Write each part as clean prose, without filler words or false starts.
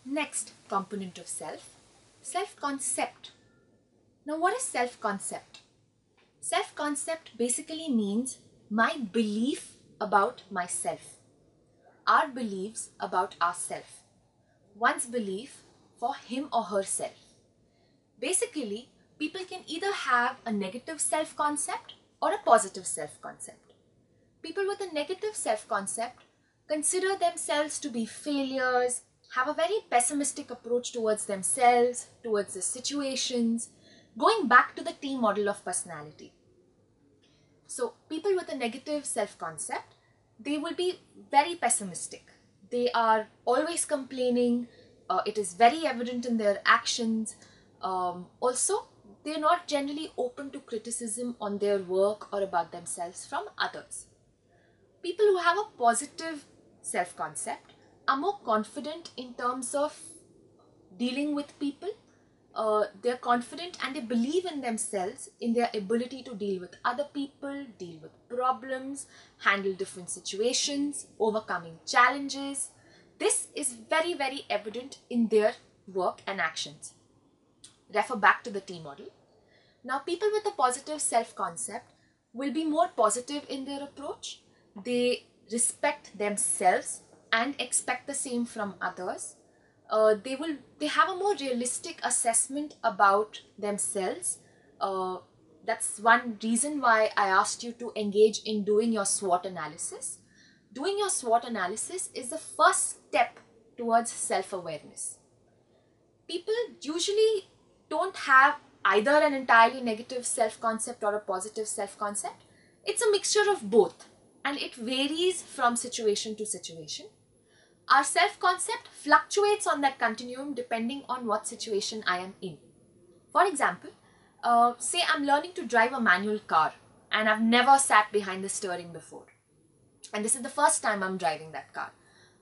Next component of self, self-concept. Now what is self-concept? Self-concept basically means my belief about myself, our beliefs about ourselves, one's belief for him or herself. Basically, people can either have a negative self-concept or a positive self-concept. People with a negative self-concept consider themselves to be failures, have a very pessimistic approach towards themselves, towards the situations, going back to the T model of personality. So people with a negative self-concept, they will be very pessimistic. They are always complaining. It is very evident in their actions. Also, they're not generally open to criticism on their work or about themselves from others. People who have a positive self-concept are more confident in terms of dealing with people. They're confident and they believe in themselves, in their ability to deal with other people, deal with problems, handle different situations, overcoming challenges. This is very, very evident in their work and actions. Refer back to the T model. Now, people with a positive self-concept will be more positive in their approach. They respect themselves and expect the same from others. They have a more realistic assessment about themselves. That's one reason why I asked you to engage in doing your SWOT analysis. Doing your SWOT analysis is the first step towards self-awareness. People usually don't have either an entirely negative self-concept or a positive self-concept. It's a mixture of both, and it varies from situation to situation. Our self-concept fluctuates on that continuum depending on what situation I am in. For example, say I'm learning to drive a manual car and I've never sat behind the steering before. And this is the first time I'm driving that car.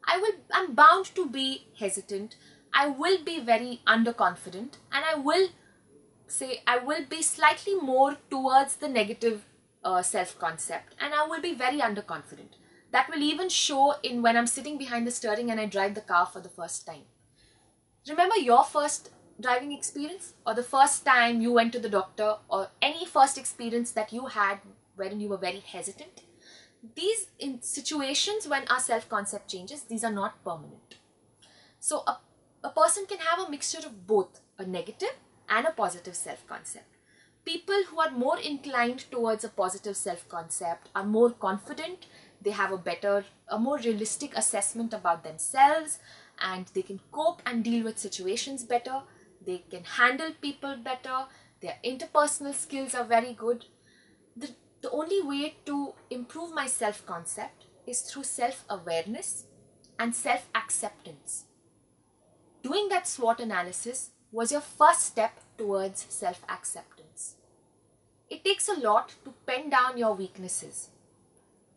I'm bound to be hesitant. I will be very underconfident, and I will be slightly more towards the negative self-concept, and I will be very underconfident. That will even show in when I'm sitting behind the steering and I drive the car for the first time. Remember your first driving experience, or the first time you went to the doctor, or any first experience that you had wherein you were very hesitant? These in situations when our self-concept changes, these are not permanent. So a person can have a mixture of both a negative and a positive self-concept. People who are more inclined towards a positive self-concept are more confident. They have a more realistic assessment about themselves, and they can cope and deal with situations better. They can handle people better. Their interpersonal skills are very good. The only way to improve my self-concept is through self-awareness and self-acceptance. Doing that SWOT analysis was your first step towards self-acceptance. It takes a lot to pen down your weaknesses.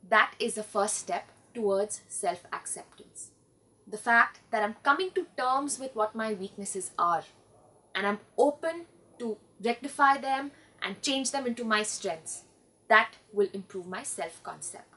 That is the first step towards self-acceptance. The fact that I'm coming to terms with what my weaknesses are, and I'm open to rectify them and change them into my strengths. That will improve my self-concept.